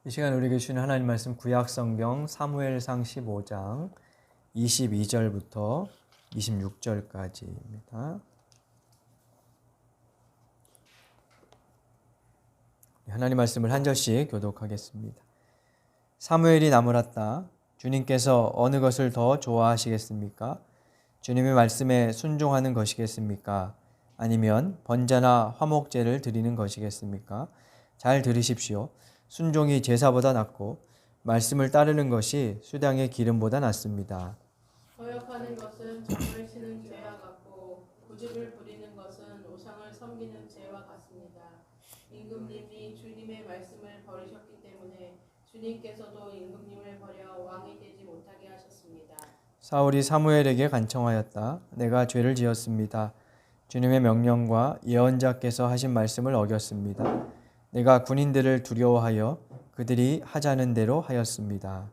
이 시간 우리에게 주신 하나님 말씀 구약성경 사무엘상 15장 22절부터 26절까지입니다. 하나님 말씀을 한 절씩 교독하겠습니다. 사무엘이 나무랐다. 주님께서 어느 것을 더 좋아하시겠습니까? 주님의 말씀에 순종하는 것이겠습니까? 아니면 번제나 화목제를 드리는 것이겠습니까? 잘 들으십시오. 순종이 제사보다 낫고 말씀을 따르는 것이 수당의 기름보다 낫습니다. 거역하는 것은 점을 치는 죄와 같고 고집을 부리는 것은 우상을 섬기는 죄와 같습니다. 임금님이 주님의 말씀을 버리셨기 때문에 주님께서도 임금님을 버려 왕이 되지 못하게 하셨습니다. 사울이 사무엘에게 간청하였다. 내가 죄를 지었습니다. 주님의 명령과 예언자께서 하신 말씀을 어겼습니다. 내가 군인들을 두려워하여 그들이 하자는 대로 하였습니다.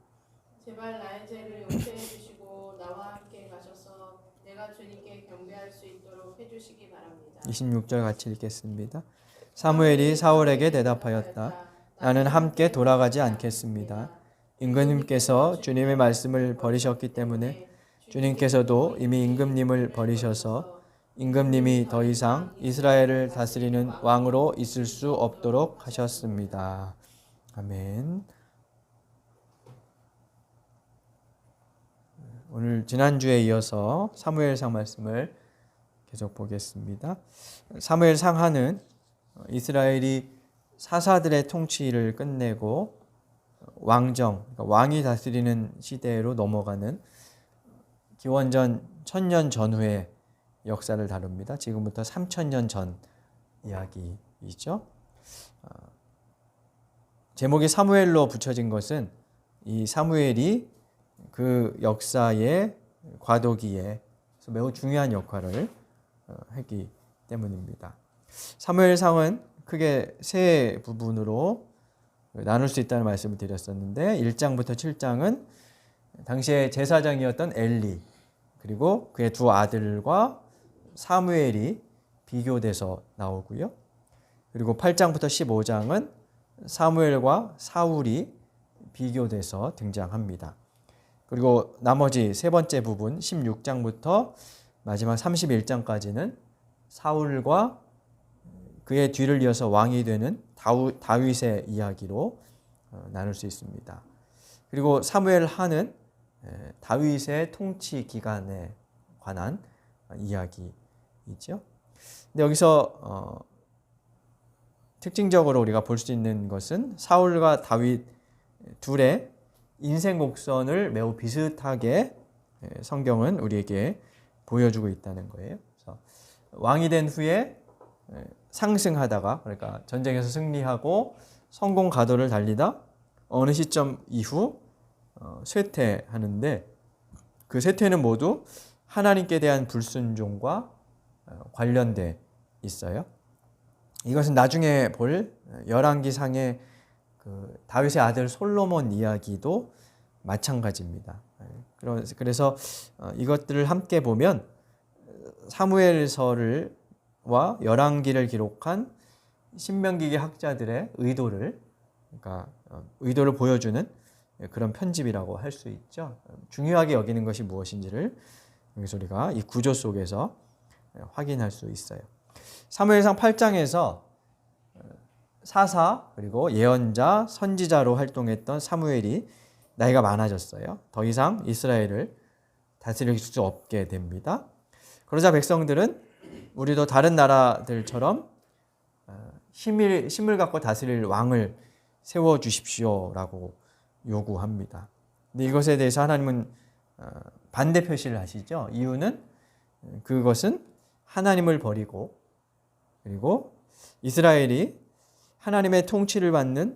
제발 나의 죄를 용서해 주시고 나와 함께 가셔서 내가 주님께 경배할 수 있도록 해주시기 바랍니다. 26절 같이 읽겠습니다. 사무엘이 사울에게 대답하였다. 나는 함께 돌아가지 않겠습니다. 임금님께서 주님의 말씀을 버리셨기 때문에 주님께서도 이미 임금님을 버리셔서 임금님이 더 이상 이스라엘을 다스리는 왕으로 있을 수 없도록 하셨습니다. 아멘. 오늘 지난주에 이어서 사무엘상 말씀을 계속 보겠습니다. 사무엘상하는 이스라엘이 사사들의 통치를 끝내고 왕정, 그러니까 왕이 다스리는 시대로 넘어가는 기원전 1000년 전후의 역사를 다룹니다. 지금부터 3000년 전 이야기이죠. 제목이 사무엘로 붙여진 것은 이 사무엘이 그 역사의 과도기에 매우 중요한 역할을 했기 때문입니다. 사무엘상은 크게 세 부분으로 나눌 수 있다는 말씀을 드렸었는데 1장부터 7장은 당시에 제사장이었던 엘리 그리고 그의 두 아들과 사무엘이 비교돼서 나오고요. 그리고 8장부터 15장은 사무엘과 사울이 비교돼서 등장합니다. 그리고 나머지 세 번째 부분 16장부터 마지막 31장까지는 사울과 그의 뒤를 이어서 왕이 되는 다윗의 이야기로 나눌 수 있습니다. 그리고 사무엘하는 다윗의 통치 기간에 관한 이야기이죠. 근데 여기서 특징적으로 우리가 볼 수 있는 것은 사울과 다윗 둘의 인생 곡선을 매우 비슷하게 성경은 우리에게 보여주고 있다는 거예요. 그래서 왕이 된 후에 상승하다가 그러니까 전쟁에서 승리하고 성공 가도를 달리다 어느 시점 이후 쇠퇴하는데 그 쇠퇴는 모두 하나님께 대한 불순종과 관련돼 있어요. 이것은 나중에 볼 열왕기상의 그 다윗의 아들 솔로몬 이야기도 마찬가지입니다. 그래서 이것들을 함께 보면 사무엘서와 열왕기를 기록한 신명기계 학자들의 의도를 보여주는 그런 편집이라고 할 수 있죠. 중요하게 여기는 것이 무엇인지를 여기서 우리가 이 구조 속에서 확인할 수 있어요. 사무엘상 8장에서 사사 그리고 예언자, 선지자로 활동했던 사무엘이 나이가 많아졌어요. 더 이상 이스라엘을 다스릴 수 없게 됩니다. 그러자 백성들은 우리도 다른 나라들처럼 힘을 갖고 다스릴 왕을 세워주십시오라고 요구합니다. 근데 이것에 대해서 하나님은 반대 표시를 하시죠. 이유는 그것은 하나님을 버리고 그리고 이스라엘이 하나님의 통치를 받는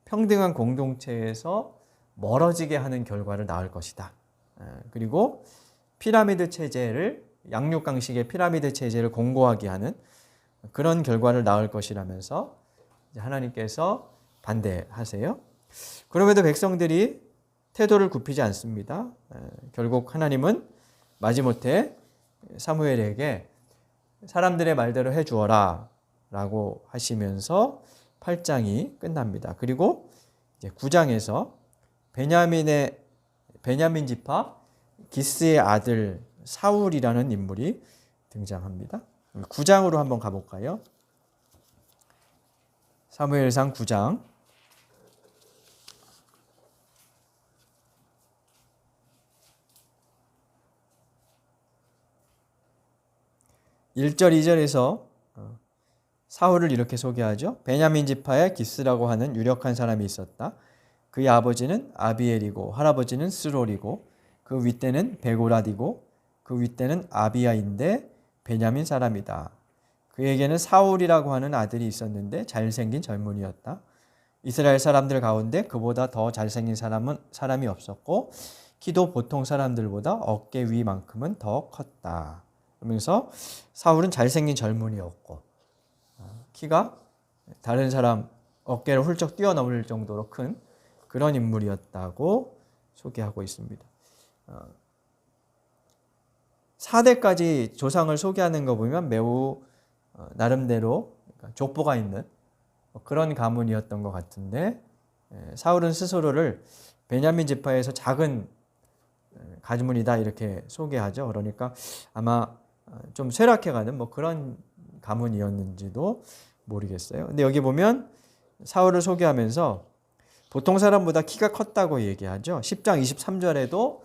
평등한 공동체에서 멀어지게 하는 결과를 낳을 것이다. 그리고 피라미드 체제를 양육강식의 피라미드 체제를 공고하게 하는 그런 결과를 낳을 것이라면서 하나님께서 반대하세요. 그럼에도 백성들이 태도를 굽히지 않습니다. 결국 하나님은 마지못해 사무엘에게 사람들의 말대로 해주어라 라고 하시면서 8장이 끝납니다. 그리고 이제 9장에서 베냐민 지파 기스의 아들 사울이라는 인물이 등장합니다. 9장으로 한번 가볼까요? 사무엘상 9장 1절 2절에서 사울을 이렇게 소개하죠. 베냐민 지파에 기스라고 하는 유력한 사람이 있었다. 그의 아버지는 아비엘이고 할아버지는 스롤이고 그 윗대는 베고랏이고 그 윗대는 아비야인데 베냐민 사람이다. 그에게는 사울이라고 하는 아들이 있었는데 잘생긴 젊은이였다. 이스라엘 사람들 가운데 그보다 더 잘생긴 사람이 없었고 키도 보통 사람들보다 어깨 위만큼은 더 컸다. 그러면서 사울은 잘생긴 젊은이였고 키가 다른 사람 어깨를 훌쩍 뛰어넘을 정도로 큰 그런 인물이었다고 소개하고 있습니다. 4대까지 조상을 소개하는 거 보면 매우 나름대로 족보가 있는 그런 가문이었던 것 같은데 사울은 스스로를 베냐민 지파에서 작은 가문이다 이렇게 소개하죠. 그러니까 아마 좀 쇠락해가는 뭐 그런 가문이었는지도 모르겠어요. 근데 여기 보면 사울을 소개하면서 보통 사람보다 키가 컸다고 얘기하죠. 10장 23절에도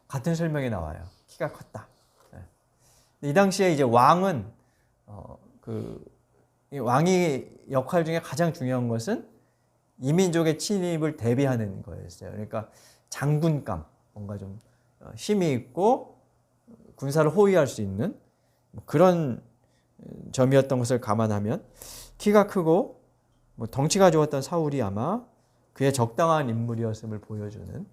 같은 설명이 나와요. 키가 컸다. 이 당시에 이제 왕은 이 왕의 역할 중에 가장 중요한 것은 이민족의 침입을 대비하는 거였어요. 그러니까 장군감, 뭔가 좀 힘이 있고 군사를 호위할 수 있는 그런 점이었던 것을 감안하면 키가 크고 덩치가 좋았던 사울이 아마 그의 적당한 인물이었음을 보여주는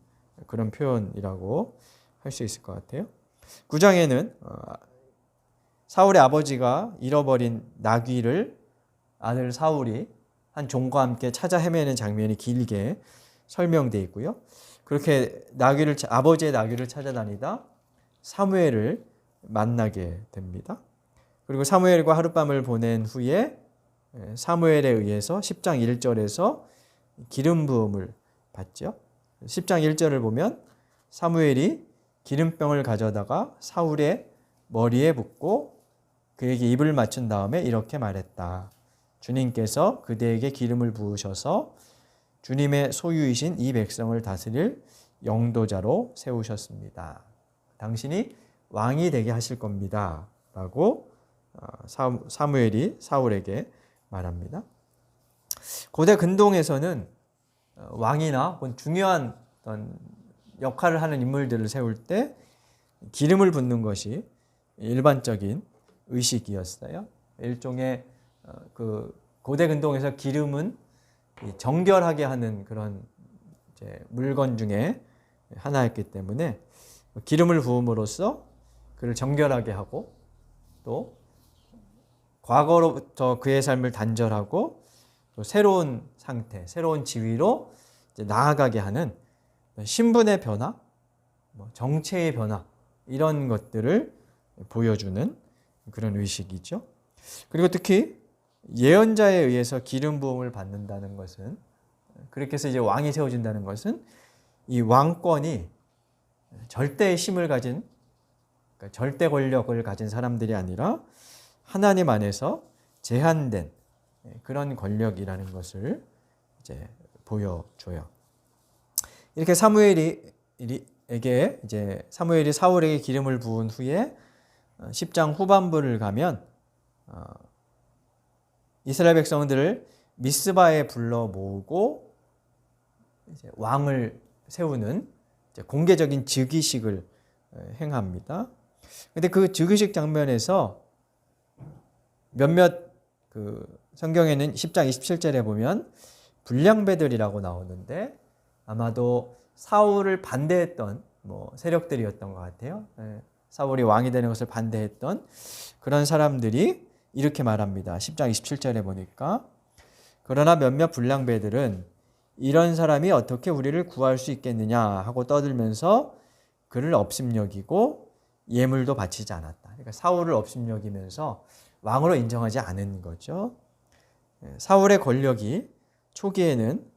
그런 표현이라고 할 수 있을 것 같아요. 9장에는 사울의 아버지가 잃어버린 나귀를 아들 사울이 한 종과 함께 찾아 헤매는 장면이 길게 설명되어 있고요. 그렇게 아버지의 나귀를 찾아다니다 사무엘을 만나게 됩니다. 그리고 사무엘과 하룻밤을 보낸 후에 사무엘에 의해서 10장 1절에서 기름 부음을 받죠. 10장 1절을 보면 사무엘이 기름병을 가져다가 사울의 머리에 붓고 그에게 입을 맞춘 다음에 이렇게 말했다. 주님께서 그대에게 기름을 부으셔서 주님의 소유이신 이 백성을 다스릴 영도자로 세우셨습니다. 당신이 왕이 되게 하실 겁니다. 라고 사무엘이 사울에게 말합니다. 고대 근동에서는 왕이나 중요한 어떤 역할을 하는 인물들을 세울 때 기름을 붓는 것이 일반적인 의식이었어요. 일종의 그 고대 근동에서 기름은 정결하게 하는 그런 이제 물건 중에 하나였기 때문에 기름을 부음으로써 그를 정결하게 하고 또 과거로부터 그의 삶을 단절하고 또 새로운 상태, 새로운 지위로 이제 나아가게 하는 신분의 변화, 정체의 변화 이런 것들을 보여주는 그런 의식이죠. 그리고 특히 예언자에 의해서 기름 부음을 받는다는 것은 그렇게 해서 이제 왕이 세워진다는 것은 이 왕권이 절대의 힘을 가진 그러니까 절대 권력을 가진 사람들이 아니라 하나님 안에서 제한된 그런 권력이라는 것을 이제 보여줘요. 이렇게 사무엘이 사울에게 기름을 부은 후에 10장 후반부를 가면 이스라엘 백성들을 미스바에 불러 모으고 이제 왕을 세우는 이제 공개적인 즉위식을 행합니다. 근데 그 즉위식 장면에서 몇몇 그 성경에는 10장 27절에 보면 불량배들이라고 나오는데 아마도 사울을 반대했던 세력들이었던 것 같아요. 사울이 왕이 되는 것을 반대했던 그런 사람들이 이렇게 말합니다. 10장 27절에 보니까 그러나 몇몇 불량배들은 이런 사람이 어떻게 우리를 구할 수 있겠느냐 하고 떠들면서 그를 업심여기고 예물도 바치지 않았다. 그러니까 사울을 업심여기면서 왕으로 인정하지 않은 거죠. 사울의 권력이 초기에는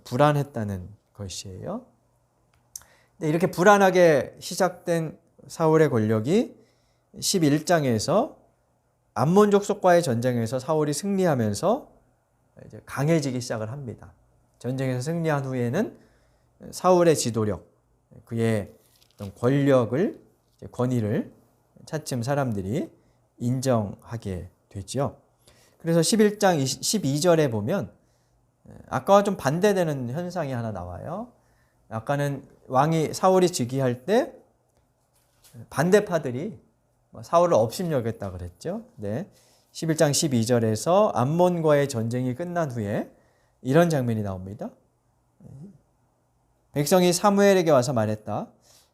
불안했다는 것이에요. 근데 이렇게 불안하게 시작된 사울의 권력이 11장에서 암몬 족속과의 전쟁에서 사울이 승리하면서 이제 강해지기 시작을 합니다. 전쟁에서 승리한 후에는 사울의 지도력, 그의 어떤 권력을, 권위를 차츰 사람들이 인정하게 되죠. 그래서 11장 12절에 보면 아까와 좀 반대되는 현상이 하나 나와요. 아까는 왕이 사울이 즉위할 때 반대파들이 사울을 업신여겼다 그랬죠. 네. 11장 12절에서 암몬과의 전쟁이 끝난 후에 이런 장면이 나옵니다. 백성이 사무엘에게 와서 말했다.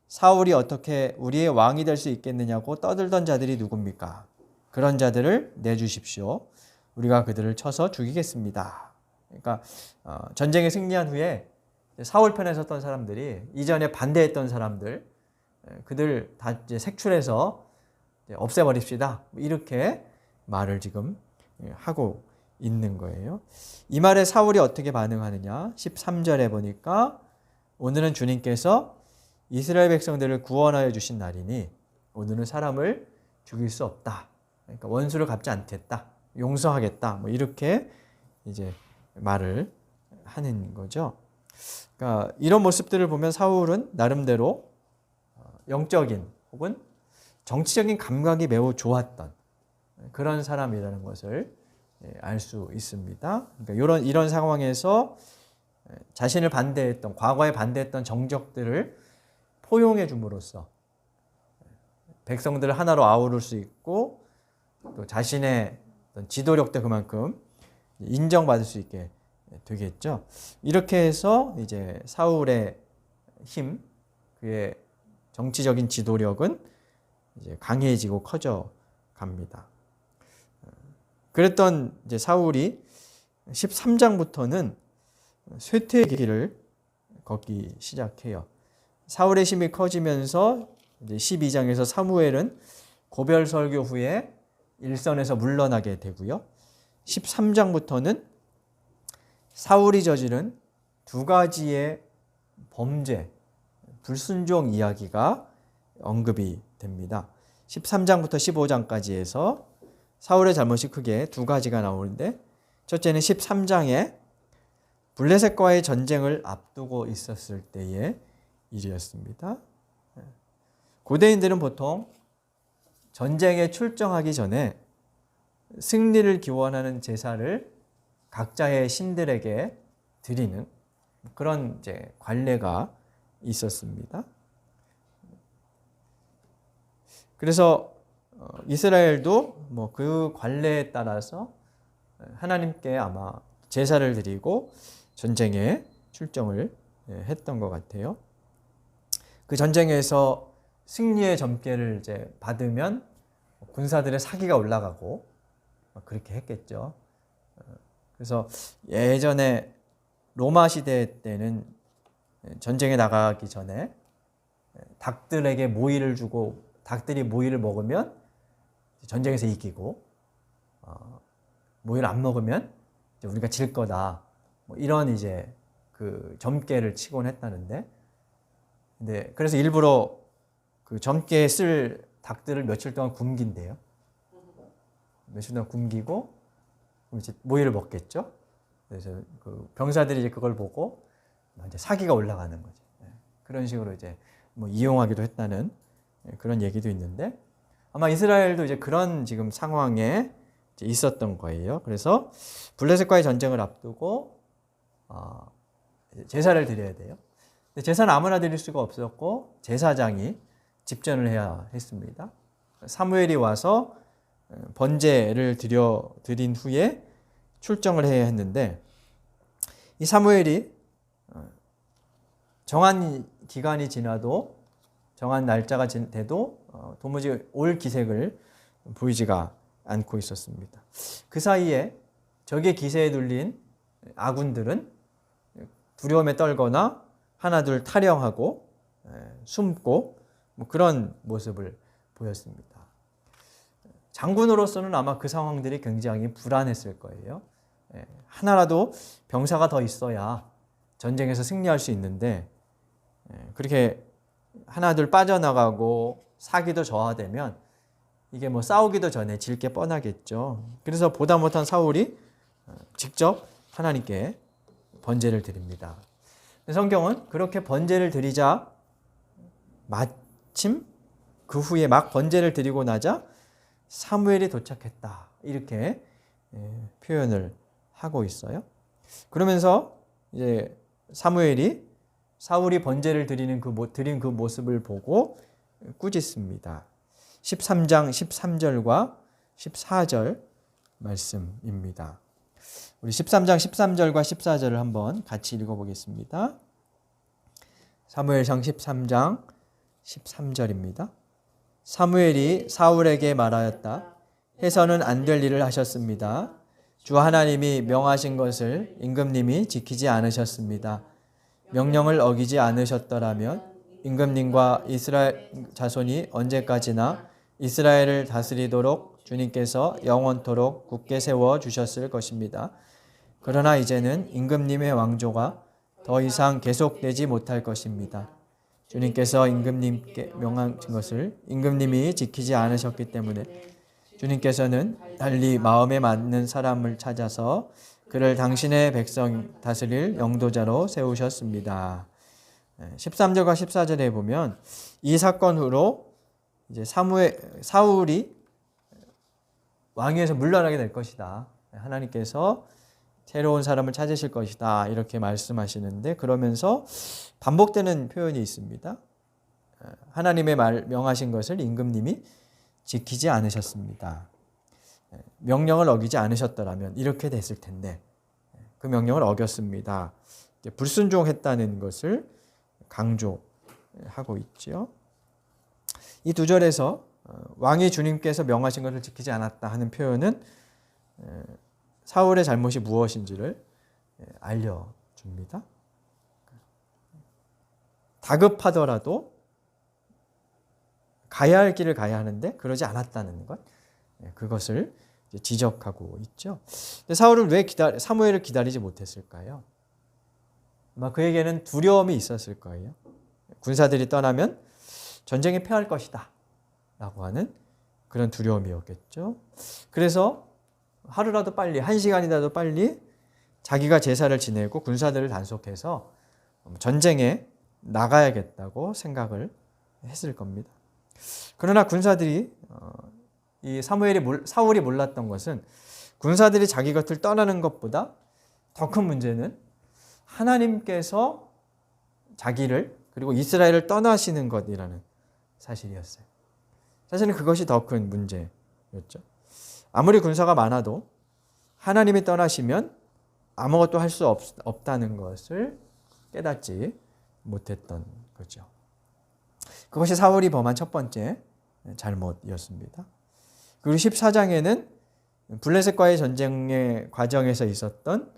사울이 어떻게 우리의 왕이 될 수 있겠느냐고 떠들던 자들이 누굽니까? 그런 자들을 내주십시오. 우리가 그들을 쳐서 죽이겠습니다. 그러니까 전쟁에 승리한 후에 사울 편에 섰던 사람들이 이전에 반대했던 사람들, 그들 다 이제 색출해서 없애버립시다. 이렇게 말을 지금 하고 있는 거예요. 이 말에 사울이 어떻게 반응하느냐? 13절에 보니까 오늘은 주님께서 이스라엘 백성들을 구원하여 주신 날이니 오늘은 사람을 죽일 수 없다. 그러니까 원수를 갚지 않겠다. 용서하겠다. 뭐 이렇게 이제 말을 하는 거죠. 그러니까 이런 모습들을 보면 사울은 나름대로 영적인 혹은 정치적인 감각이 매우 좋았던 그런 사람이라는 것을 알 수 있습니다. 그러니까 이런 상황에서 자신을 반대했던, 과거에 반대했던 정적들을 포용해 줌으로써 백성들을 하나로 아우를 수 있고 또 자신의 지도력도 그만큼 인정받을 수 있게 되겠죠. 이렇게 해서 이제 사울의 힘, 그의 정치적인 지도력은 이제 강해지고 커져 갑니다. 그랬던 이제 사울이 13장부터는 쇠퇴의 길을 걷기 시작해요. 사울의 힘이 커지면서 이제 12장에서 사무엘은 고별 설교 후에 일선에서 물러나게 되고요. 13장부터는 사울이 저지른 두 가지의 범죄, 불순종 이야기가 언급이 됩니다. 13장부터 15장까지 해서 사울의 잘못이 크게 두 가지가 나오는데 첫째는 13장에 블레셋과의 전쟁을 앞두고 있었을 때의 일이었습니다. 고대인들은 보통 전쟁에 출정하기 전에 승리를 기원하는 제사를 각자의 신들에게 드리는 그런 이제 관례가 있었습니다. 그래서 이스라엘도 뭐 그 관례에 따라서 하나님께 아마 제사를 드리고 전쟁에 출정을 했던 것 같아요. 그 전쟁에서 승리의 점괘를 이제 받으면 군사들의 사기가 올라가고 그렇게 했겠죠. 그래서 예전에 로마 시대 때는 전쟁에 나가기 전에 닭들에게 모이를 주고 닭들이 모이를 먹으면 전쟁에서 이기고 모이를 안 먹으면 이제 우리가 질 거다. 뭐 이런 이제 그 점괘를 치곤 했다는데, 근데 그래서 일부러 그 점괘에 쓸 닭들을 며칠 동안 굶긴대요. 며칠 동안 굶기고 이제 모이를 먹겠죠. 그래서 그 병사들이 이제 그걸 보고 이제 사기가 올라가는 거죠. 그런 식으로 이제 뭐 이용하기도 했다는 그런 얘기도 있는데 아마 이스라엘도 이제 그런 지금 상황에 이제 있었던 거예요. 그래서 블레셋과의 전쟁을 앞두고 제사를 드려야 돼요. 근데 제사는 아무나 드릴 수가 없었고 제사장이 집전을 해야 했습니다. 사무엘이 와서 번제를 드린 후에 출정을 해야 했는데 이 사무엘이 정한 기간이 지나도 정한 날짜가 돼도 도무지 올 기색을 보이지가 않고 있었습니다. 그 사이에 적의 기세에 눌린 아군들은 두려움에 떨거나 하나둘 탈영하고 숨고 뭐 그런 모습을 보였습니다. 장군으로서는 아마 그 상황들이 굉장히 불안했을 거예요. 하나라도 병사가 더 있어야 전쟁에서 승리할 수 있는데 그렇게 하나둘 빠져나가고 사기도 저하되면 이게 뭐 싸우기도 전에 질 게 뻔하겠죠. 그래서 보다 못한 사울이 직접 하나님께 번제를 드립니다. 성경은 그렇게 번제를 드리자 마침 그 후에 막 번제를 드리고 나자 사무엘이 도착했다. 이렇게 표현을 하고 있어요. 그러면서 이제 사무엘이 사울이 번제를 드린 그 모습을 보고 꾸짖습니다. 13장 13절과 14절 말씀입니다. 우리 13장 13절과 14절을 한번 같이 읽어보겠습니다. 사무엘상 13장 13절입니다. 사무엘이 사울에게 말하였다. 해서는 안 될 일을 하셨습니다. 주 하나님이 명하신 것을 임금님이 지키지 않으셨습니다. 명령을 어기지 않으셨더라면 임금님과 이스라엘 자손이 언제까지나 이스라엘을 다스리도록 주님께서 영원토록 굳게 세워 주셨을 것입니다. 그러나 이제는 임금님의 왕조가 더 이상 계속되지 못할 것입니다. 주님께서 임금님께 명하신 것을 임금님이 지키지 않으셨기 때문에 주님께서는 달리 마음에 맞는 사람을 찾아서 그를 당신의 백성 다스릴 영도자로 세우셨습니다. 13절과 14절에 보면 이 사건 후로 이제 사울이 왕위에서 물러나게 될 것이다. 하나님께서 새로운 사람을 찾으실 것이다. 이렇게 말씀하시는데 그러면서 반복되는 표현이 있습니다. 하나님의 명하신 것을 임금님이 지키지 않으셨습니다. 명령을 어기지 않으셨더라면 이렇게 됐을 텐데 그 명령을 어겼습니다. 불순종했다는 것을 강조하고 있죠. 이 두 절에서 왕이 주님께서 명하신 것을 지키지 않았다 하는 표현은 사울의 잘못이 무엇인지를 알려줍니다. 다급하더라도 가야 할 길을 가야 하는데 그러지 않았다는 것, 그것을 지적하고 있죠. 근데 사울은 왜 사무엘을 기다리지 못했을까요? 아마 그에게는 두려움이 있었을 거예요. 군사들이 떠나면 전쟁에 패할 것이다 라고 하는 그런 두려움이었겠죠. 그래서 하루라도 빨리, 1시간이라도 빨리 자기가 제사를 지내고 군사들을 단속해서 전쟁에 나가야겠다고 생각을 했을 겁니다. 그러나 군사들이 이 사울이 몰랐던 것은 군사들이 자기 곁을 떠나는 것보다 더 큰 문제는 하나님께서 자기를 그리고 이스라엘을 떠나시는 것이라는 사실이었어요. 사실은 그것이 더 큰 문제였죠. 아무리 군사가 많아도 하나님이 떠나시면 아무것도 할 수 없다는 것을 깨닫지 못했던 거죠. 그것이 사울이 범한 첫 번째 잘못이었습니다. 그리고 14장에는 블레셋과의 전쟁의 과정에서 있었던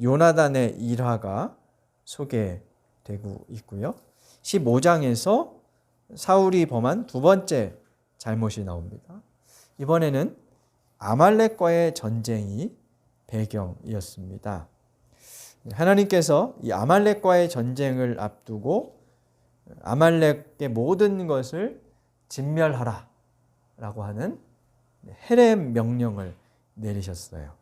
요나단의 일화가 소개되고 있고요. 15장에서 사울이 범한 두 번째 잘못이 나옵니다. 이번에는 아말렉과의 전쟁이 배경이었습니다. 하나님께서 이 아말렉과의 전쟁을 앞두고 아말렉의 모든 것을 진멸하라 라고 하는 헤렘 명령을 내리셨어요.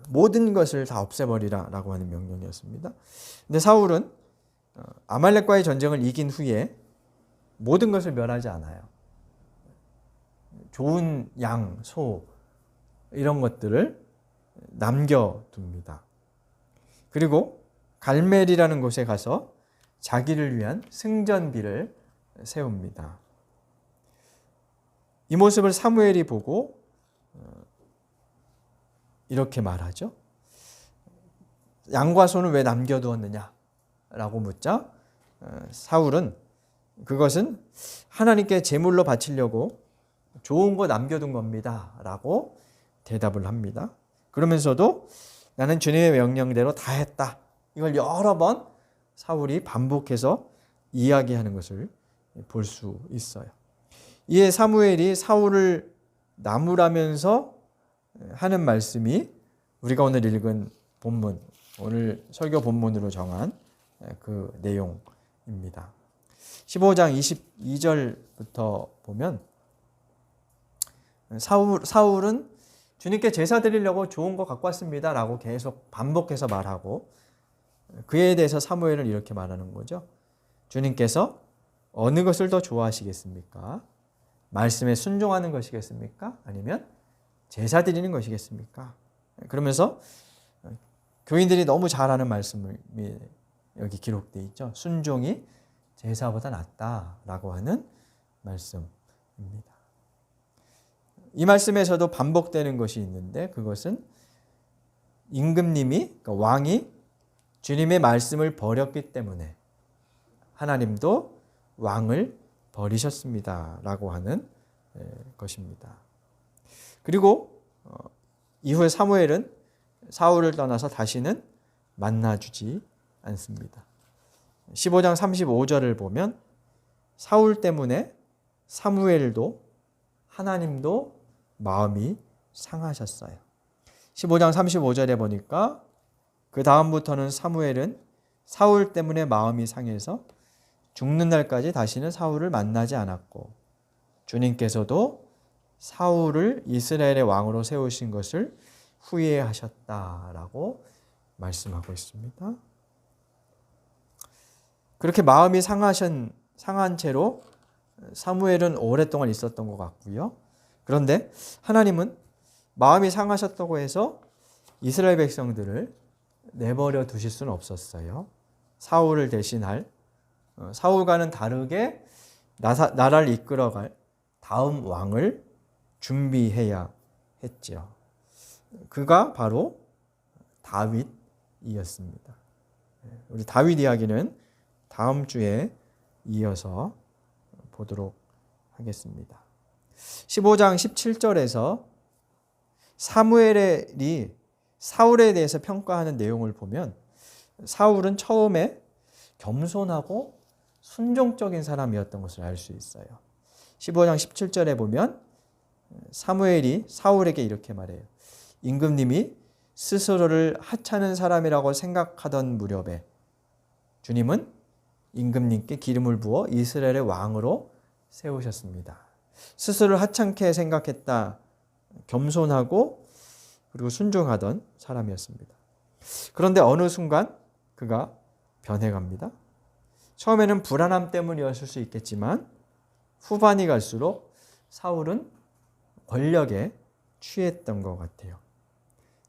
모든 것을 다 없애버리라 라고 하는 명령이었습니다. 근데 사울은 아말렉과의 전쟁을 이긴 후에 모든 것을 멸하지 않아요. 좋은 양, 소 이런 것들을 남겨둡니다. 그리고 갈멜이라는 곳에 가서 자기를 위한 승전비를 세웁니다. 이 모습을 사무엘이 보고 이렇게 말하죠. 양과 소는 왜 남겨두었느냐? 라고 묻자 사울은 그것은 하나님께 제물로 바치려고 좋은 거 남겨둔 겁니다. 라고 대답을 합니다. 그러면서도 나는 주님의 명령대로 다 했다. 이걸 여러 번 사울이 반복해서 이야기하는 것을 볼 수 있어요. 이에 사무엘이 사울을 나무라면서 하는 말씀이 우리가 오늘 읽은 본문 오늘 설교 본문으로 정한 그 내용입니다. 15장 22절부터 보면 사울은 주님께 제사 드리려고 좋은 거 갖고 왔습니다 라고 계속 반복해서 말하고, 그에 대해서 사무엘은 이렇게 말하는 거죠. 주님께서 어느 것을 더 좋아하시겠습니까? 말씀에 순종하는 것이겠습니까? 아니면 제사 드리는 것이겠습니까? 그러면서 교인들이 너무 잘 아는 말씀이 여기 기록되어 있죠. 순종이 제사보다 낫다라고 하는 말씀입니다. 이 말씀에서도 반복되는 것이 있는데, 그것은 임금님이, 그러니까 왕이 주님의 말씀을 버렸기 때문에 하나님도 왕을 버리셨습니다 라고 하는 것입니다. 그리고 이후에 사무엘은 사울을 떠나서 다시는 만나주지 않습니다. 15장 35절을 보면 사울 때문에 사무엘도 하나님도 마음이 상하셨어요. 15장 35절에 보니까 그 다음부터는 사무엘은 사울 때문에 마음이 상해서 죽는 날까지 다시는 사울을 만나지 않았고, 주님께서도 사울을 이스라엘의 왕으로 세우신 것을 후회하셨다라고 말씀하고 있습니다. 그렇게 마음이 상한 채로 사무엘은 오랫동안 있었던 것 같고요. 그런데 하나님은 마음이 상하셨다고 해서 이스라엘 백성들을 내버려 두실 수는 없었어요. 사울을 대신할, 사울과는 다르게 나라를 이끌어갈 다음 왕을 준비해야 했죠. 그가 바로 다윗이었습니다. 우리 다윗 이야기는 다음 주에 이어서 보도록 하겠습니다. 15장 17절에서 사무엘이 사울에 대해서 평가하는 내용을 보면 사울은 처음에 겸손하고 순종적인 사람이었던 것을 알 수 있어요. 15장 17절에 보면 사무엘이 사울에게 이렇게 말해요. 임금님이 스스로를 하찮은 사람이라고 생각하던 무렵에 주님은 임금님께 기름을 부어 이스라엘의 왕으로 세우셨습니다. 스스로를 하찮게 생각했다, 겸손하고 그리고 순종하던 사람이었습니다. 그런데 어느 순간 그가 변해갑니다. 처음에는 불안함 때문이었을 수 있겠지만 후반이 갈수록 사울은 권력에 취했던 것 같아요.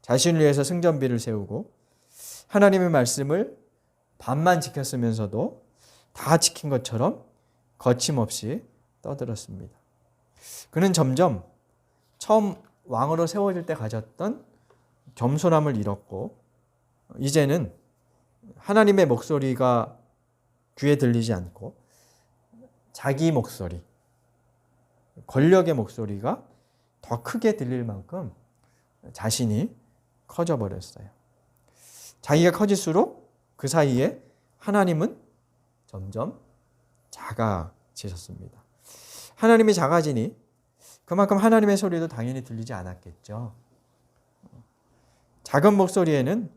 자신을 위해서 승전비를 세우고 하나님의 말씀을 반만 지켰으면서도 다 지킨 것처럼 거침없이 떠들었습니다. 그는 점점 처음 왕으로 세워질 때 가졌던 겸손함을 잃었고, 이제는 하나님의 목소리가 귀에 들리지 않고 자기 목소리, 권력의 목소리가 더 크게 들릴 만큼 자신이 커져 버렸어요. 자기가 커질수록 그 사이에 하나님은 점점 작아지셨습니다. 하나님이 작아지니 그만큼 하나님의 소리도 당연히 들리지 않았겠죠. 작은 목소리에는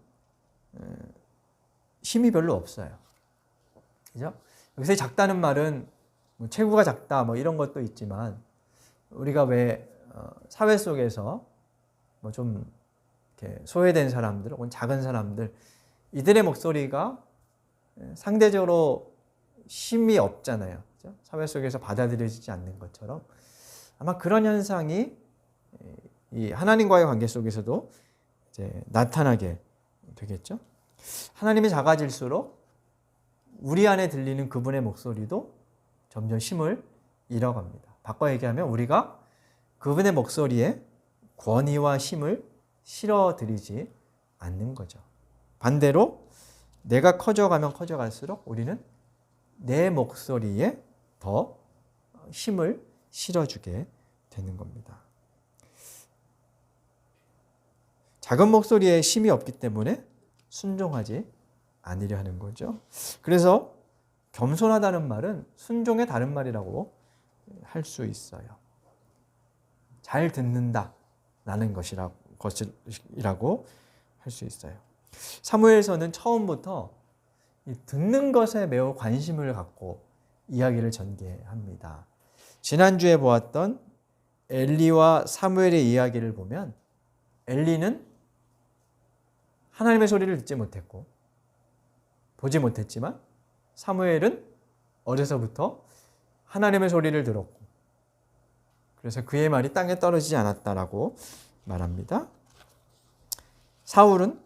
힘이 별로 없어요. 그죠? 여기서 작다는 말은 뭐 체구가 작다 뭐 이런 것도 있지만, 우리가 왜 사회 속에서 뭐 좀 이렇게 소외된 사람들 혹은 작은 사람들, 이들의 목소리가 상대적으로 힘이 없잖아요. 그죠? 사회 속에서 받아들여지지 않는 것처럼 아마 그런 현상이 이 하나님과의 관계 속에서도 이제 나타나게 되겠죠. 하나님이 작아질수록 우리 안에 들리는 그분의 목소리도 점점 힘을 잃어갑니다. 바꿔 얘기하면 우리가 그분의 목소리에 권위와 힘을 실어드리지 않는 거죠. 반대로 내가 커져가면 커져갈수록 우리는 내 목소리에 더 힘을 실어주게 되는 겁니다. 작은 목소리에 힘이 없기 때문에 순종하지 않으려 하는 거죠. 그래서 겸손하다는 말은 순종의 다른 말이라고 할 수 있어요. 잘 듣는다라는 것이라고 할 수 있어요. 사무엘서는 처음부터 이 듣는 것에 매우 관심을 갖고 이야기를 전개합니다. 지난주에 보았던 엘리와 사무엘의 이야기를 보면 엘리는 하나님의 소리를 듣지 못했고 보지 못했지만 사무엘은 어려서부터 하나님의 소리를 들었고 그래서 그의 말이 땅에 떨어지지 않았다라고 말합니다. 사울은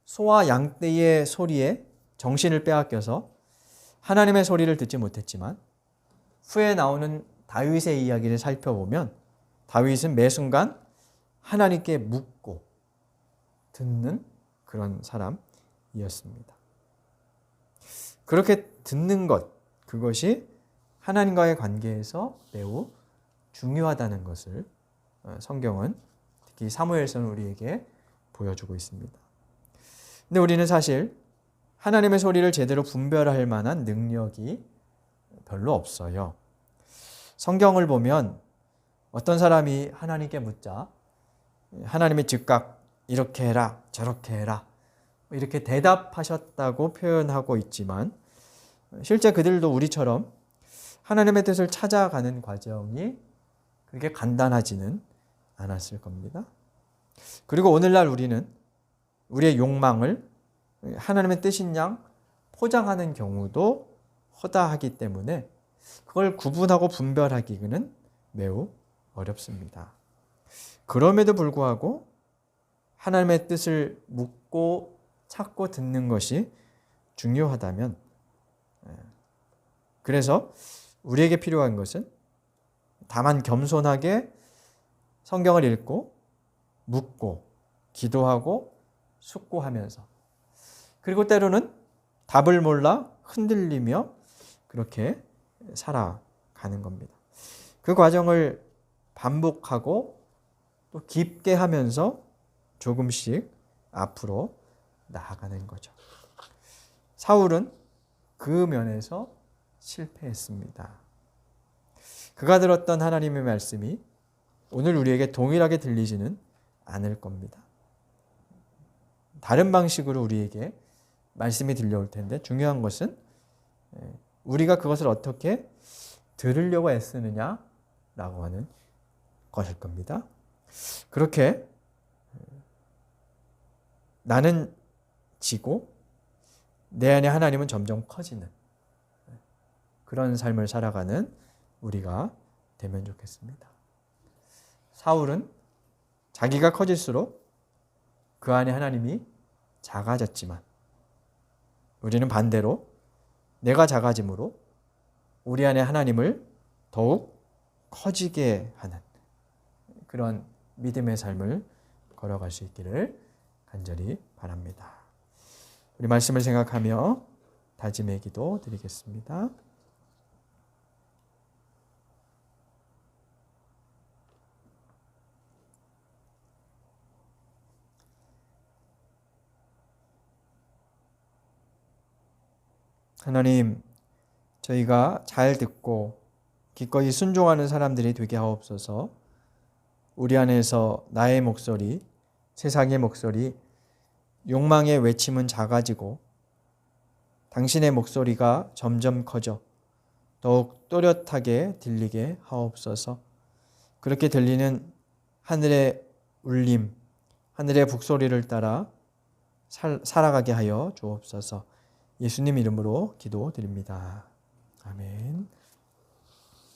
소와 양떼의 소리에 정신을 빼앗겨서 하나님의 소리를 듣지 못했지만 후에 나오는 다윗의 이야기를 살펴보면 다윗은 매 순간 하나님께 묻고 듣는 그런 사람이었습니다. 그렇게 듣는 것, 그것이 하나님과의 관계에서 매우 중요하다는 것을 성경은 특히 사무엘서는 우리에게 보여주고 있습니다. 근데 우리는 사실 하나님의 소리를 제대로 분별할 만한 능력이 별로 없어요. 성경을 보면 어떤 사람이 하나님께 묻자 하나님의 즉각 이렇게 해라 저렇게 해라 이렇게 대답하셨다고 표현하고 있지만 실제 그들도 우리처럼 하나님의 뜻을 찾아가는 과정이 그렇게 간단하지는 않았을 겁니다. 그리고 오늘날 우리는 우리의 욕망을 하나님의 뜻인 양 포장하는 경우도 허다하기 때문에 그걸 구분하고 분별하기는 매우 어렵습니다. 그럼에도 불구하고 하나님의 뜻을 묻고 찾고 듣는 것이 중요하다면 그래서 우리에게 필요한 것은 다만 겸손하게 성경을 읽고 묻고 기도하고 숙고하면서 그리고 때로는 답을 몰라 흔들리며 그렇게 살아가는 겁니다. 그 과정을 반복하고 또 깊게 하면서 조금씩 앞으로 나아가는 거죠. 사울은 그 면에서 실패했습니다. 그가 들었던 하나님의 말씀이 오늘 우리에게 동일하게 들리지는 않을 겁니다. 다른 방식으로 우리에게 말씀이 들려올 텐데 중요한 것은 우리가 그것을 어떻게 들으려고 애쓰느냐라고 하는 것일 겁니다. 그렇게 나는 지고 내 안에 하나님은 점점 커지는 그런 삶을 살아가는 우리가 되면 좋겠습니다. 사울은 자기가 커질수록 그 안에 하나님이 작아졌지만 우리는 반대로 내가 작아짐으로 우리 안에 하나님을 더욱 커지게 하는 그런 믿음의 삶을 걸어갈 수 있기를 간절히 바랍니다. 우리 말씀을 생각하며 다짐의 기도 드리겠습니다. 하나님, 저희가 잘 듣고 기꺼이 순종하는 사람들이 되게 하옵소서. 우리 안에서 나의 목소리, 세상의 목소리, 욕망의 외침은 작아지고 당신의 목소리가 점점 커져 더욱 또렷하게 들리게 하옵소서. 그렇게 들리는 하늘의 울림, 하늘의 북소리를 따라 살아가게 하여 주옵소서. 예수님 이름으로 기도드립니다. 아멘.